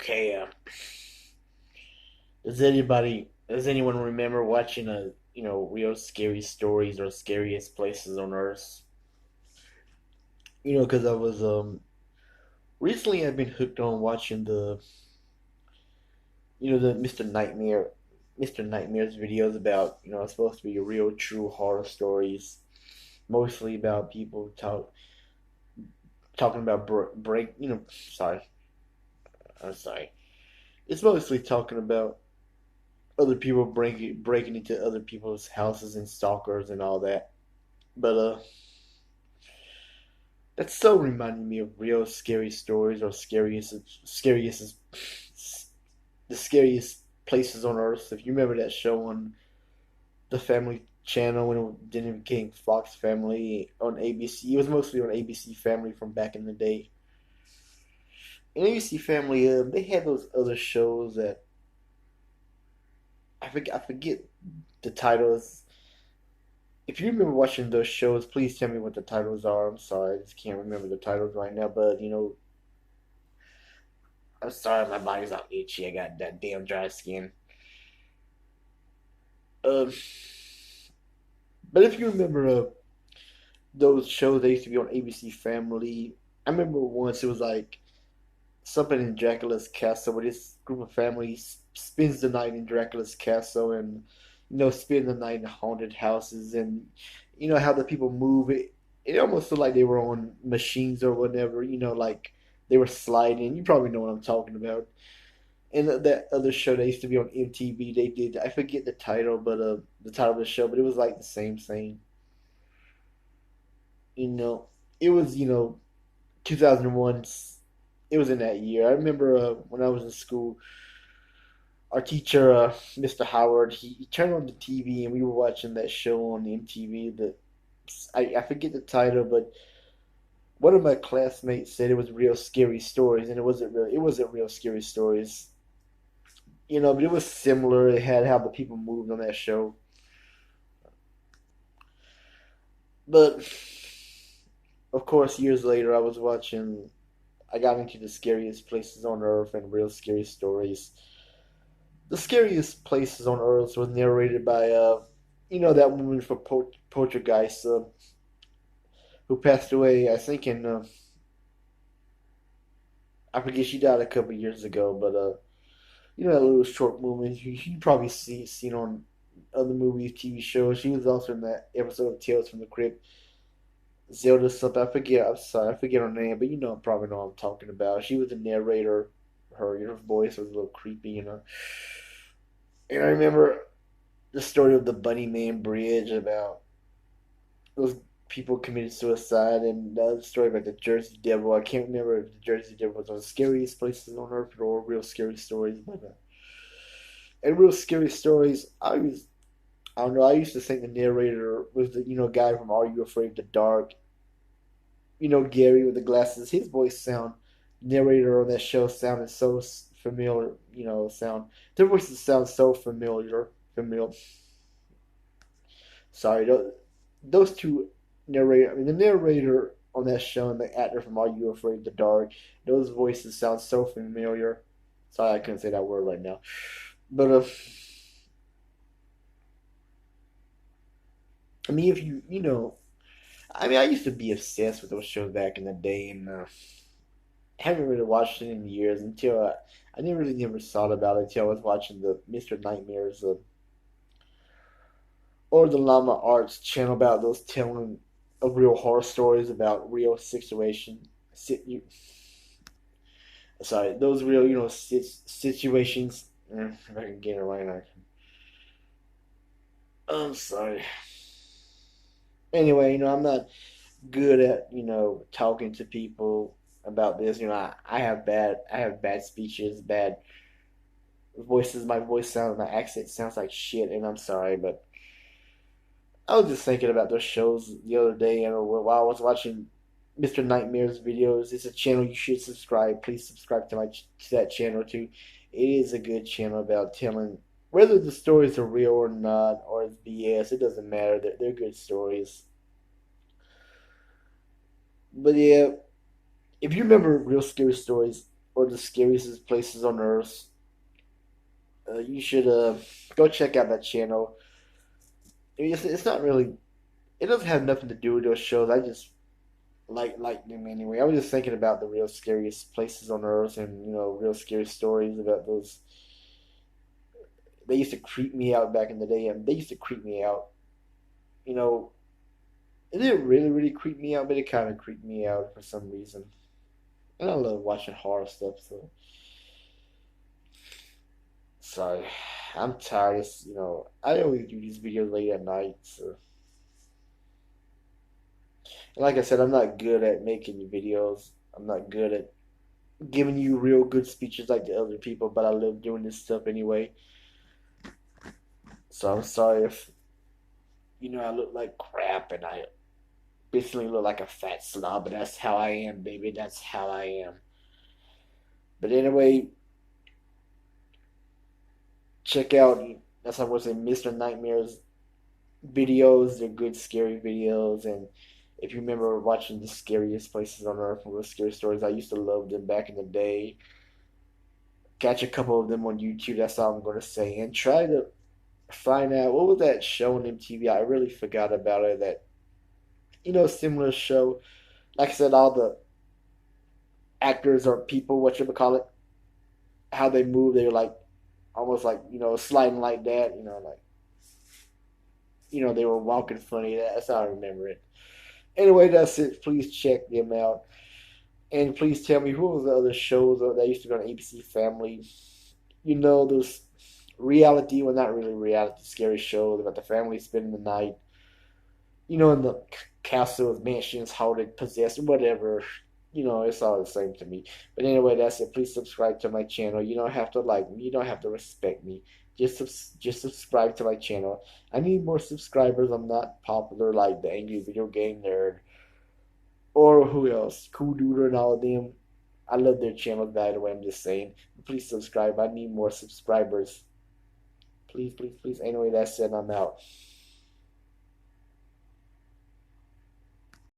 Okay, does anyone remember watching real scary stories or scariest places on Earth? Because I was recently I've been hooked on watching the Mr. Nightmare's videos about it's supposed to be real true horror stories, mostly about people talking about sorry, I'm sorry. It's mostly talking about other people breaking into other people's houses and stalkers and all that. But that's so reminding me of real scary stories or the scariest places on earth. If you remember that show on the Family Channel when it didn't became Fox Family on ABC, it was mostly on ABC Family from back in the day. And ABC Family, they had those other shows that I forget the titles. If you remember watching those shows, please tell me what the titles are. I'm sorry, I just can't remember the titles right now. But I'm sorry, my body's all itchy. I got that damn dry skin. Um, but if you remember those shows that used to be on ABC Family, I remember once it was like something in Dracula's castle where this group of families spends the night in Dracula's castle and spend the night in haunted houses and how the people move it. It almost looked like they were on machines or whatever. Like they were sliding. You probably know what I'm talking about. And that other show that used to be on MTV, they did. I forget the title, but the title of the show, but it was like the same thing. You know, it was 2001. It was in that year. I remember when I was in school, our teacher, Mr. Howard, he turned on the TV and we were watching that show on MTV. I forget the title, but one of my classmates said it was real scary stories, and it wasn't real scary stories. But it was similar. It had how the people moved on that show. But of course, years later, I got into the scariest places on earth and real scary stories. The scariest places on earth was narrated by that woman from Poltergeist, who passed away. I think in I forget, she died a couple years ago, but that little short movie you probably seen on other movies, TV shows. She was also in that episode of Tales from the Crypt. Zelda something. I forget. I'm sorry, I forget her name, but probably know what I'm talking about. She was the narrator. Her voice was a little creepy. And I remember the story of the Bunny Man Bridge about those people committed suicide, and the other story about the Jersey Devil. I can't remember if the Jersey Devil was one of the scariest places on earth or real scary stories, but and real scary stories. I don't know. I used to think the narrator was the guy from Are You Afraid of the Dark? Gary with the glasses. His voice sound narrator on that show sounded so familiar. Their voices sound so familiar. Familiar. Sorry, those two narrator. I mean, the narrator on that show and the actor from Are You Afraid of the Dark? Those voices sound so familiar. Sorry, I couldn't say that word right now. But I mean, if I mean, I used to be obsessed with those shows back in the day, and I haven't really watched it in years until I never really never thought about it until I was watching the Mr. Nightmares or the Llama Arts channel about those telling of real horror stories about real situation. Sorry, those real situations. If I can get it right, I'm sorry. Anyway, I'm not good at talking to people about this. I have bad speeches, bad voices. My accent sounds like shit, and I'm sorry, but I was just thinking about those shows the other day, and while I was watching Mr. Nightmare's videos. It's a channel you should subscribe. Please subscribe to that channel too. It is a good channel about telling whether the stories are real or not, or it's BS. It doesn't matter. They're good stories. But yeah, if you remember real scary stories, or the scariest places on earth, you should go check out that channel. I mean, it's not really. It doesn't have nothing to do with those shows. I just like them anyway. I was just thinking about the real scariest places on earth, and real scary stories about those. They used to creep me out back in the day, and they used to creep me out. You know, it didn't really creep me out, but it kind of creeped me out for some reason. And I love watching horror stuff, so sorry. I'm tired. I always do these videos late at night, so and like I said, I'm not good at making videos. I'm not good at giving you real good speeches like the other people, but I love doing this stuff anyway. So I'm sorry if I look like crap and I basically look like a fat slob, but that's how I am, baby. That's how I am. But anyway, check out that's how I was saying Mr. Nightmare's videos. They're good scary videos, and if you remember watching the scariest places on earth or the scary stories, I used to love them back in the day. Catch a couple of them on YouTube. That's all I'm going to say, and try to find out what was that show on MTV. I really forgot about it. That similar show. Like I said, all the actors or people, what you call it, how they move, they're like almost like sliding like that. Like they were walking funny. That's how I remember it. Anyway, that's it. Please check them out. And please tell me who was the other shows that used to be on ABC Family. Those reality, well, not really reality, scary shows about the family spending the night. In the castles, mansions, haunted, possessed, whatever. It's all the same to me. But anyway, that's it. Please subscribe to my channel. You don't have to like me. You don't have to respect me. Just subscribe to my channel. I need more subscribers. I'm not popular like the Angry Video Game Nerd or who else? Cool Duder and all of them. I love their channels, by the way. I'm just saying. Please subscribe. I need more subscribers. Please, please, please. Anyway, that's it. I'm out.